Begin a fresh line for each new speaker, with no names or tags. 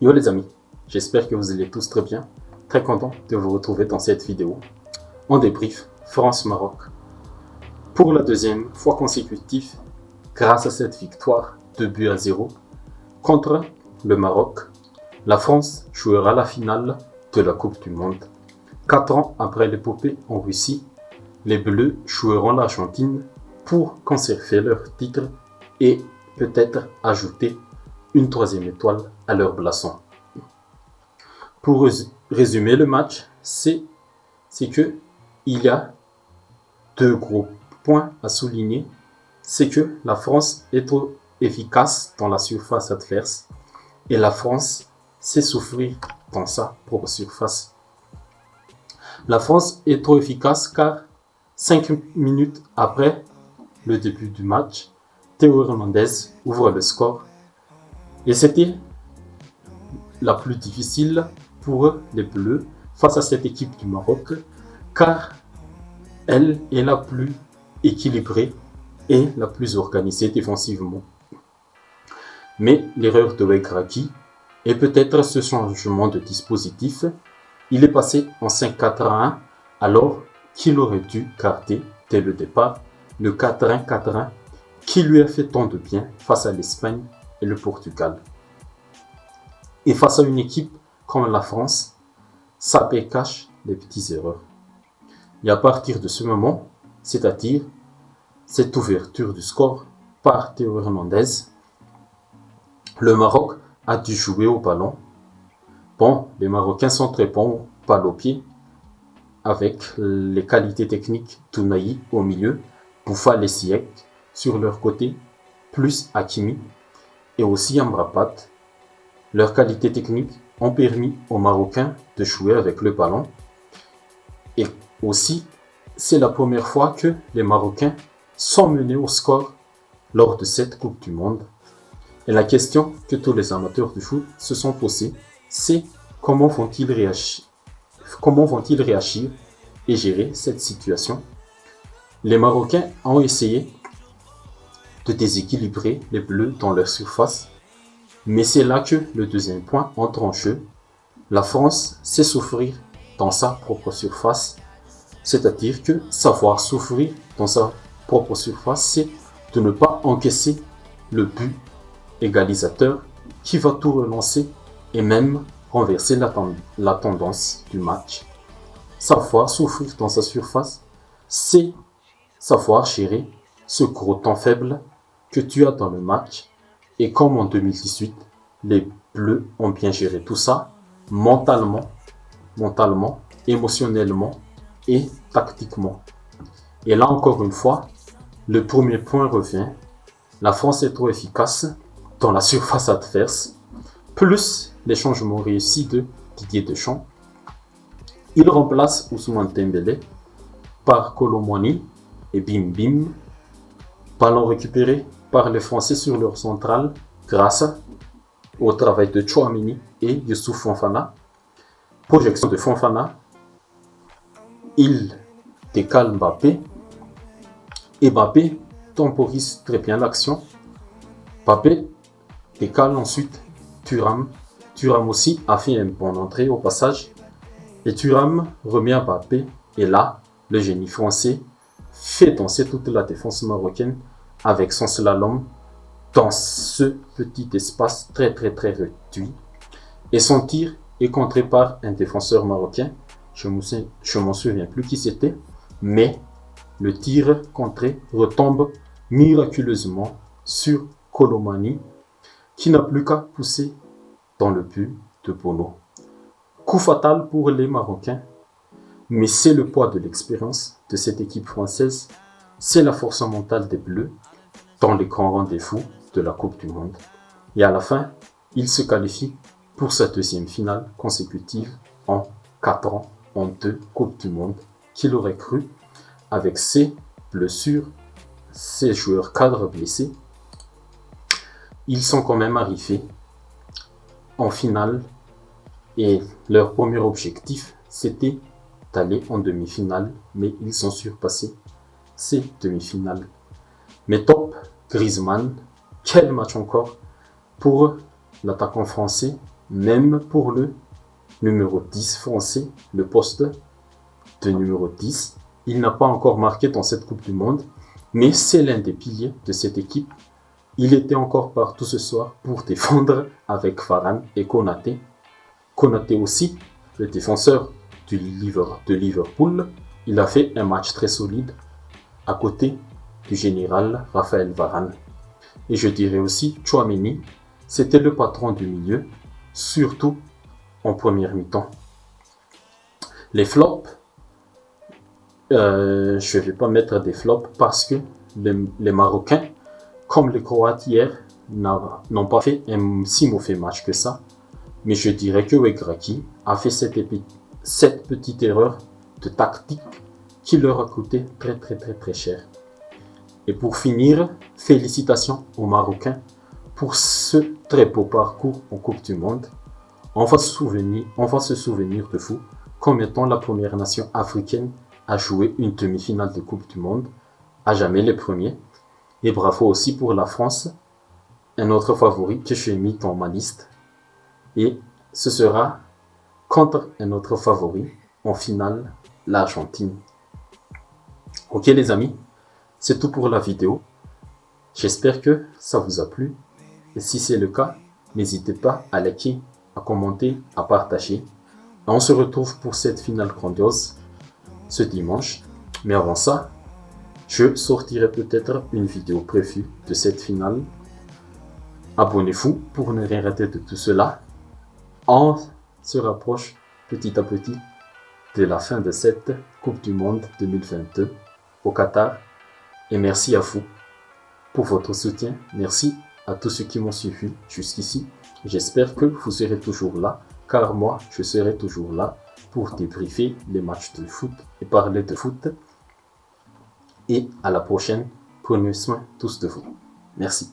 Yo les amis, j'espère que vous allez tous très bien. Très content de vous retrouver dans cette vidéo. On débrief France-Maroc. Pour la deuxième fois consécutive, grâce à cette victoire 2-0 contre le Maroc, la France jouera la finale de la Coupe du Monde. 4 ans après l'épopée en Russie, les Bleus joueront l'Argentine pour conserver leur titre et peut-être ajouter une troisième étoile à leur blason. Pour résumer le match, c'est que il y a deux gros points à souligner. C'est que la France est trop efficace dans la surface adverse et la France sait souffrir dans sa propre surface. La France est trop efficace car 5 minutes après le début du match, Théo Hernandez ouvre le score et c'était la plus difficile pour les Bleus face à cette équipe du Maroc car elle est la plus équilibrée et la plus organisée défensivement. Mais l'erreur de Wegraki et peut-être ce changement de dispositif, il est passé en 5-4-1 alors qu'il aurait dû garder dès le départ le 4-1-4-1 qui lui a fait tant de bien face à l'Espagne et le Portugal. Et face à une équipe comme la France, ça cache les petites erreurs. Et à partir de ce moment, c'est-à-dire cette ouverture du score par Théo Hernandez, le Maroc a dû jouer au ballon. Bon, les Marocains sont très bons balle au pied, avec les qualités techniques d'Ounahi au milieu, Bouffal et Ziyech sur leur côté, plus Hakimi et aussi Amrabat. Leurs qualités techniques ont permis aux Marocains de jouer avec le ballon. Et aussi, c'est la première fois que les Marocains sont menés au score lors de cette Coupe du Monde. Et la question que tous les amateurs de foot se sont posés, c'est comment vont-ils réagir et gérer cette situation. Les Marocains ont essayé de déséquilibrer les Bleus dans leur surface, mais c'est là que le deuxième point entre en jeu. La France sait souffrir dans sa propre surface, c'est-à-dire que savoir souffrir dans sa propre surface, c'est de ne pas encaisser le but égalisateur qui va tout relancer et même renverser la tendance du match. Savoir souffrir dans sa surface, c'est savoir gérer ce gros temps faible que tu as dans le match. Et comme en 2018, les Bleus ont bien géré tout ça, mentalement, émotionnellement et tactiquement. Et là encore une fois, le premier point revient. La France est trop efficace dans la surface adverse, plus les changements réussis de Didier Deschamps. Il remplace Ousmane Dembélé par Kolo Muani et bim bim. Ballon récupéré par les Français sur leur centrale grâce au travail de Tchouaméni et Youssouf Fofana. Projection de Fofana. Il décale Mbappé. Et Mbappé temporise très bien l'action. Mbappé décale ensuite Thuram. Thuram aussi a fait une bonne entrée au passage. Et Thuram remet à Mbappé. Et là, le génie français fait danser toute la défense marocaine avec son slalom dans ce petit espace très réduit. Et son tir est contré par un défenseur marocain. Je m'en souviens plus qui c'était. Mais le tir contré retombe miraculeusement sur Kolo Muani qui n'a plus qu'à pousser dans le but de Bono. Coup fatal pour les Marocains, mais c'est le poids de l'expérience de cette équipe française, c'est la force mentale des Bleus dans les grands rendez-vous de la Coupe du Monde. Et à la fin, il se qualifie pour sa deuxième finale consécutive en 4 ans, en 2 Coupes du Monde, qu'il aurait cru avec ses blessures, ses joueurs cadres blessés. Ils sont quand même arrivés en finale et leur premier objectif, c'était d'aller en demi-finale, mais ils ont surpassé ces demi-finales. Mais top, Griezmann, quel match encore pour l'attaquant français même pour le numéro 10 français, le poste de numéro 10. Il n'a pas encore marqué dans cette Coupe du Monde, mais c'est l'un des piliers de cette équipe. Il était encore partout ce soir pour défendre avec Varane et Konaté. Konaté aussi, le défenseur de Liverpool, il a fait un match très solide à côté du général Raphaël Varane. Et je dirais aussi Tchouaméni, c'était le patron du milieu, surtout en première mi-temps. Les flops, je ne vais pas mettre des flops parce que les Marocains, comme les Croates hier, n'ont pas fait un si mauvais match que ça. Mais je dirais que Wegraki a fait cette petite erreur de tactique qui leur a coûté très cher. Et pour finir, félicitations aux Marocains pour ce très beau parcours en Coupe du Monde. On va se souvenir de vous comme étant la première nation africaine à jouer une demi-finale de Coupe du Monde, à jamais les premiers. Et bravo aussi pour la France, un autre favori que j'ai mis dans ma liste. Et ce sera contre un autre favori en finale, l'Argentine. Ok les amis, c'est tout pour la vidéo. J'espère que ça vous a plu. Et si c'est le cas, n'hésitez pas à liker, à commenter, à partager. Et on se retrouve pour cette finale grandiose ce dimanche. Mais avant ça, je sortirai peut-être une vidéo prévue de cette finale. Abonnez-vous pour ne rien rater de tout cela. On se rapproche petit à petit de la fin de cette Coupe du Monde 2022 au Qatar. Et merci à vous pour votre soutien. Merci à tous ceux qui m'ont suivi jusqu'ici. J'espère que vous serez toujours là, car moi, je serai toujours là pour débriefer les matchs de foot et parler de foot. Et à la prochaine. Prenez soin tous de vous. Merci.